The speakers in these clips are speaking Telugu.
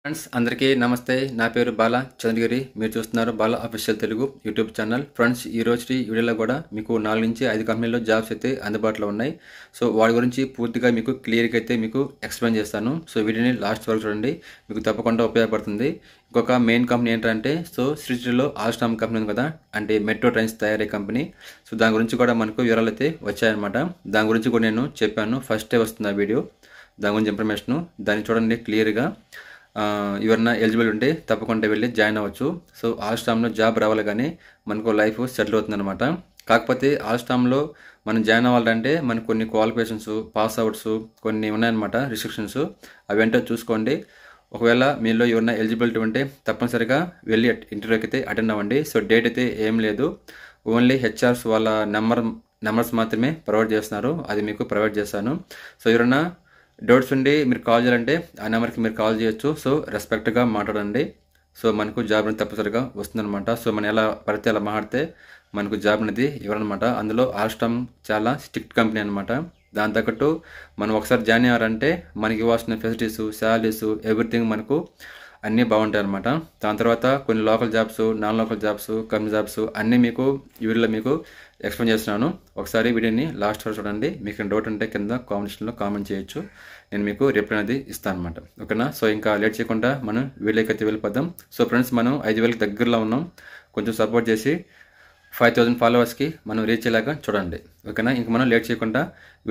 ఫ్రెండ్స్ అందరికీ నమస్తే. నా పేరు బాలా చంద్రగిరి. మీరు చూస్తున్నారు Bala official Telugu YouTube channel. Friends ఈ రోజు వీడియోలో కూడా మీకు 4 నుంచి 5 కంపెనీల్లో జాబ్స్ అయితే అందుబాటులో ఉన్నాయి. సో వాటి గురించి పూర్తిగా మీకు క్లియర్గా అయితే మీకు ఎక్స్ప్లెయిన్ చేస్తాను. సో వీడియోని లాస్ట్ వరకు చూడండి, మీకు తప్పకుండా ఉపయోగపడుతుంది. ఇంకొక మెయిన్ కంపెనీ ఏంటంటే శ్రీశైలంలో ఆల్స్టామ్ కంపెనీ ఉంది కదా, అంటే మెట్రో ట్రైన్స్ తయారీ కంపెనీ. సో దాని గురించి కూడా మనకు వివరాలు అయితే వచ్చాయన్నమాట. దాని గురించి కూడా నేను చెప్పాను, ఫస్ట్ డే వస్తుంది ఆ వీడియో. దాని గురించి ఇన్ఫర్మేషను దాన్ని చూడండి క్లియర్గా. ఎవరన్నా ఎలిజిబుల్ ఉంటే తప్పకుండా వెళ్ళి జాయిన్ అవ్వచ్చు. సో ఆల్స్టామ్లో జాబ్ రావాలి కానీ మనకు లైఫ్ సెటిల్ అవుతుందన్నమాట. కాకపోతే ఆల్స్టామ్లో మనం జాయిన్ అవ్వాలంటే మనకు కొన్ని క్వాలిఫికేషన్స్, పాస్ అవుట్స్ కొన్ని ఉన్నాయన్నమాట, రిస్ట్రిక్షన్స్. అవి ఏంటో చూసుకోండి. ఒకవేళ మీలో ఎవరైనా ఎలిజిబిలిటీ ఉంటే తప్పనిసరిగా వెళ్ళి ఇంటర్వ్యూకి అయితే అటెండ్ అవ్వండి. సో డేట్ అయితే ఏం లేదు, ఓన్లీ హెచ్ఆర్స్ వాళ్ళ నెంబర్స్ మాత్రమే ప్రొవైడ్ చేస్తున్నారు, అది మీకు ప్రొవైడ్ చేస్తాను. సో ఎవరైనా డౌట్స్ ఉండి మీరు కాల్ చేయాలంటే ఆ నెంబర్కి మీరు కాల్ చేయొచ్చు. సో రెస్పెక్ట్గా మాట్లాడండి. సో మనకు జాబ్ అనేది తప్పనిసరిగా వస్తుందన్నమాట. సో మనం ఎలా పడితే అలా మాట్లాడితే మనకు జాబ్ అనేది ఇవ్వరనమాట. అందులో ఆల్స్టామ్ చాలా స్ట్రిక్ట్ కంపెనీ అనమాట. దాని తగ్గట్టు మనం ఒకసారి జాయిన్ అయ్యారంటే మనకి ఇవ్వాల్సిన ఫెసిలిటీస్, శాలరీస్, ఎవ్రీథింగ్ మనకు అన్నీ బాగుంటాయి అనమాట. దాని తర్వాత కొన్ని local jobs, non local jobs, company jobs అన్నీ మీకు ఈ వీడియోలో మీకు ఎక్స్ప్లెయిన్ చేస్తున్నాను. ఒకసారి వీడియోని లాస్ట్ వరకు చూడండి. మీకు డౌట్ ఉంటే కింద కామెంట్స్లో కామెంట్ చేయొచ్చు, నేను మీకు రిప్లై అనేది ఇస్తాను అనమాట. ఓకేనా? సో ఇంకా లేట్ చేయకుండా మనం వీడియోకి అయితే వెళ్ళిపోదాం. సో ఫ్రెండ్స్ మనం 5,000కి దగ్గరలో ఉన్నాం. కొంచెం సపోర్ట్ చేసి 5,000 ఫాలోవర్స్కి మనం రీచ్ అయ్యేలాగా చూడండి. ఓకేనా? ఇంక మనం లేట్ చేయకుండా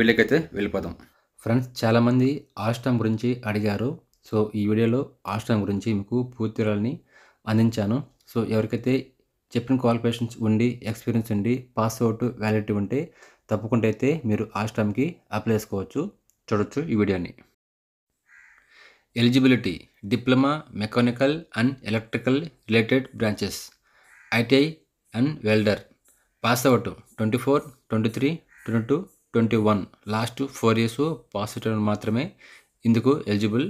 వీడియోకి అయితే వెళ్ళిపోదాం. ఫ్రెండ్స్ చాలామంది ఆల్స్టామ్ గురించి అడిగారు. సో ఈ వీడియోలో ఆల్స్టామ్ గురించి మీకు పూర్తి వివరాలని అందించాను. సో ఎవరికైతే చెప్పిన క్వాలిఫికేషన్స్ ఉండి, ఎక్స్పీరియన్స్ ఉండి, పాస్అవుట్ వ్యాలిడిటీ ఉంటే తప్పకుండా అయితే మీరు ఆల్స్టామ్కి అప్లై చేసుకోవచ్చు. చూడొచ్చు ఈ వీడియోని. Eligibility: diploma mechanical and electrical related branches, ITI and welder. Pass out 24, 23, 22, 21 last 4 years pass out మాత్రమే ఇందుకు ఎలిజిబుల్.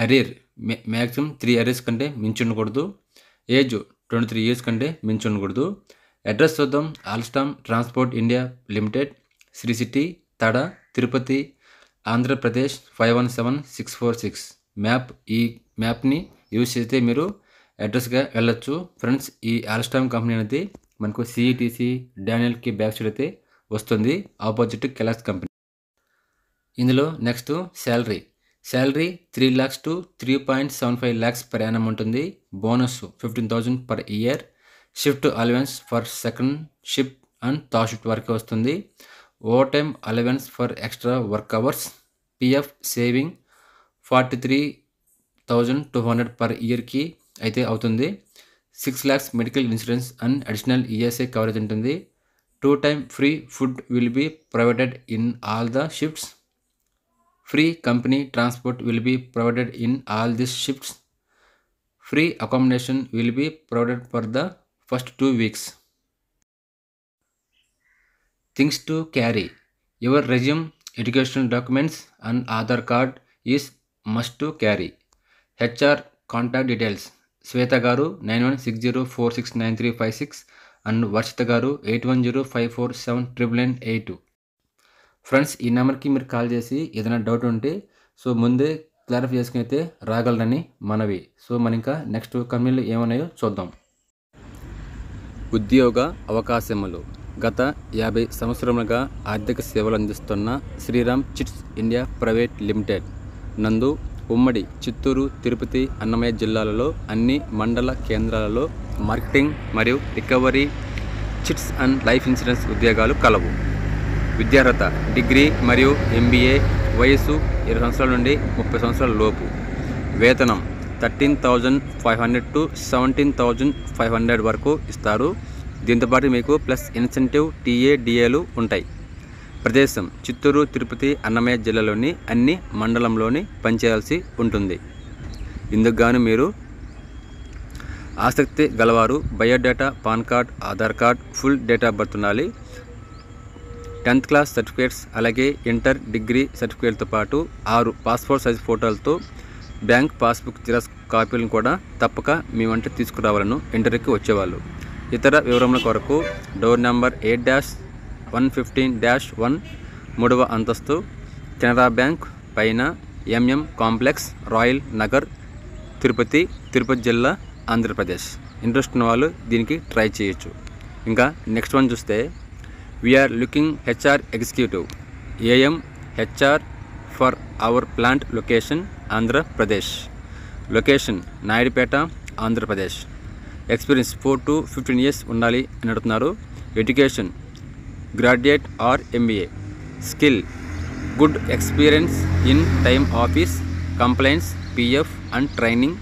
అరియర్ మ్యాక్సిమం 3 years కంటే మించి ఉండకూడదు. ఏజ్ 23 years కంటే మించి ఉండకూడదు. అడ్రస్ చూద్దాం. Alstom transport India limited, Sri city, Tada, Tirupati, Andhra Pradesh 517646. ఈ మ్యాప్ని యూజ్ చేస్తే మీరు అడ్రస్గా వెళ్ళొచ్చు. ఫ్రెండ్స్ ఈ ఆల్స్టామ్ కంపెనీ అనేది మనకు సిఈటీసీ డానియల్కి బ్యాక్ సైడ్ అయితే వస్తుంది, ఆపోజిట్ కెలాక్స్ కంపెనీ. ఇందులో next salary 3 lakhs to 3.75 lakhs per annum ఉంటుంది. Bonus 15,000 per year. Shift allowance for second shift and third shift వరకు వస్తుంది. Overtime allowance for extra work hours. PF saving 43,200 per yearకి అయితే అవుతుంది. 6 lakhs medical insurance and additional ESI coverage ఉంటుంది. 2 time free food will be provided in all the shifts. Free company transport will be provided in all these shifts. Free accommodation will be provided for the first 2 weeks. Things to carry: your resume, educational documents and Aadhaar card is must to carry. HR contact details: Sweta garu 9160469356 and Varshita garu 8105479982. Friends ఈ నెంబర్కి మీరు కాల్ చేసి ఏదైనా డౌట్ ఉంటే సో ముందే క్లారిఫై చేసుకుని అయితే రాగలరని మనవి. సో మన ఇంకా నెక్స్ట్ కంపెనీలు ఏమన్నాయో చూద్దాం. ఉద్యోగ అవకాశములు: గత 50 సంవత్సరములుగా ఆర్థిక సేవలు అందిస్తున్న Shriram Chits India private limited నందు ఉమ్మడి చిత్తూరు, తిరుపతి, అన్నమయ్య జిల్లాలలో అన్ని మండల కేంద్రాలలో మార్కెటింగ్ మరియు recovery chits and life insurance ఉద్యోగాలు కలవు. విద్యార్హత: డిగ్రీ మరియు ఎంబీఏ. వయస్సు 20 సంవత్సరాల నుండి 30 సంవత్సరాల లోపు. వేతనం 13,500 to 17,500 వరకు ఇస్తారు. దీంతోపాటు మీకు ప్లస్ ఇన్సెంటివ్ టీఏడిఏలు ఉంటాయి. ప్రదేశం: చిత్తూరు, తిరుపతి, అన్నమయ్య జిల్లాలోని అన్ని మండలంలోని పనిచేయాల్సి ఉంటుంది. ఇందుకు గాను మీరు ఆసక్తి గలవారు biodata, PAN card, Aadhaar card, full date of birth ఉండాలి. 10th క్లాస్ సర్టిఫికేట్స్ అలాగే ఇంటర్, డిగ్రీ సర్టిఫికేట్తో పాటు 6 పాస్పోర్ట్ సైజ్ ఫోటోలతో బ్యాంక్ పాస్బుక్ జిరాక్స్ కాపీలను కూడా తప్పక మీ వెంట తీసుకురావాలను ఇంటర్వ్యూకి వచ్చేవాళ్ళు. ఇతర వివరముల కొరకు డోర్ నెంబర్ 8-115-1 3వ అంతస్తు, కెనరా బ్యాంక్ పైన, MM complex, royal Nagar, Tirupati, Tirupati జిల్లా, ఆంధ్రప్రదేశ్. ఇంట్రెస్ట్ ఉన్న వాళ్ళు దీనికి ట్రై చేయొచ్చు. ఇంకా నెక్స్ట్ వన్ చూస్తే we're looking HR executive AM HR for our plant location Andhra Pradesh. Location Naidupeta, Andhra Pradesh. Experience 4 to 15 years ఉండాలి అని అడుగుతున్నారు. Education graduate or MBA. Skill good experience in time office complaints, PF and training,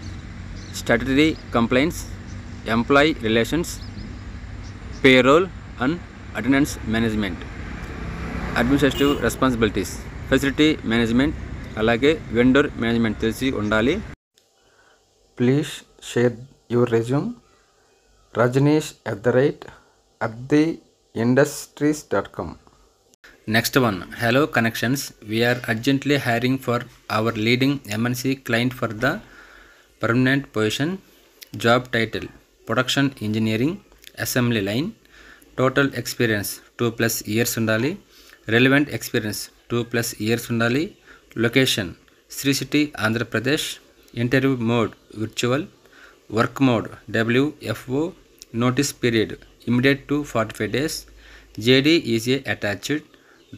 statutory complaints, employee relations, payroll and attendance management, administrative responsibilities, facility management, అలాగే వెండర్ మేనేజ్మెంట్ తెలిసి ఉండాలి. Please share your resume. rajneesh@abdiindustries.com. Next one, hello connections. We are urgently hiring for our leading MNC client for the permanent position. Job title production engineering, assembly line. Total experience 2+ years undali. Relevant experience 2+ years undali. Location Sri City, Andhra Pradesh. Interview mode virtual. Work mode WFO. Notice period immediate to 45 days. JD is attached.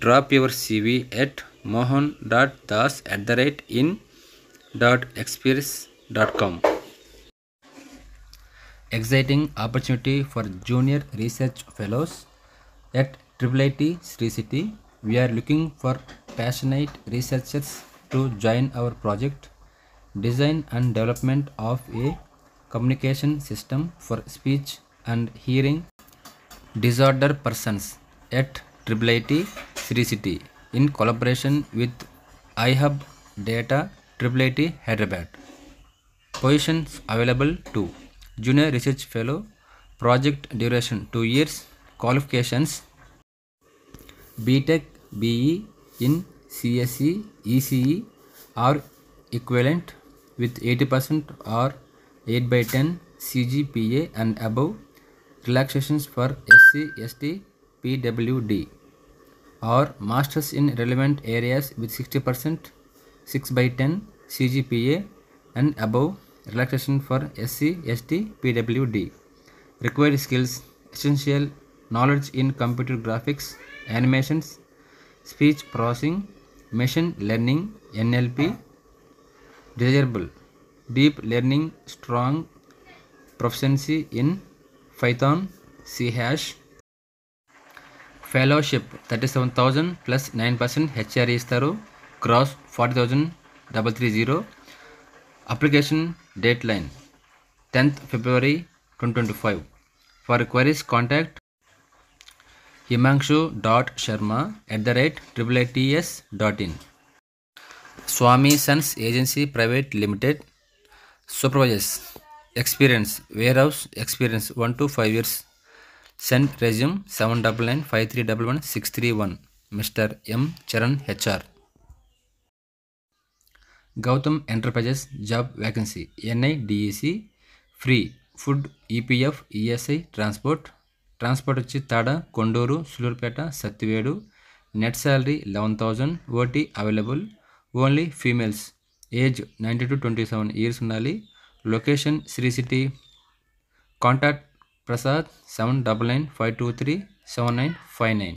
Drop your CV at mohan.das@in.experience.com. Exciting opportunity for junior research fellows at IIIT Sri City. We are looking for passionate researchers to join our project. Design and development of a communication system for speech and hearing disorder persons at IIIT Sri City in collaboration with iHub Data, IIIT Hyderabad. Positions available to Junior Research Fellow. Project duration 2 years. Qualifications BTech BE in CSE, ECE or equivalent with 80% or 8/10 CGPA and above. Relaxations for SC, ST, PWD or masters in relevant areas with 60% 6/10 CGPA and above. Relaxation for SC, ST, PWD. Required skills essential knowledge in computer graphics, animations, speech processing, machine learning, NLP. Desirable deep learning, strong proficiency in Python, C#. Fellowship 37,000 plus 9% HRE ఇస్తారు. Gross 40,330. Application deadline 10th February 2025. For queries contact himanshu.sharma@iits.in. Swami Sons Agency Private Limited. Supervisors experience warehouse experience 1 to 5 years. Send resume 7995311631. Mr. M. Charan HR. Gautam Enterprises job vacancy NIDEC. Free food, EPF, ESI, transport వచ్చి Tada, Konduru, Sullurpeta, Sathyavedu. Net salary 11,000. OT available. Only females. Age 90 to 27 years ఉండాలి. Location Sri city. Contact Prasad 7995237959.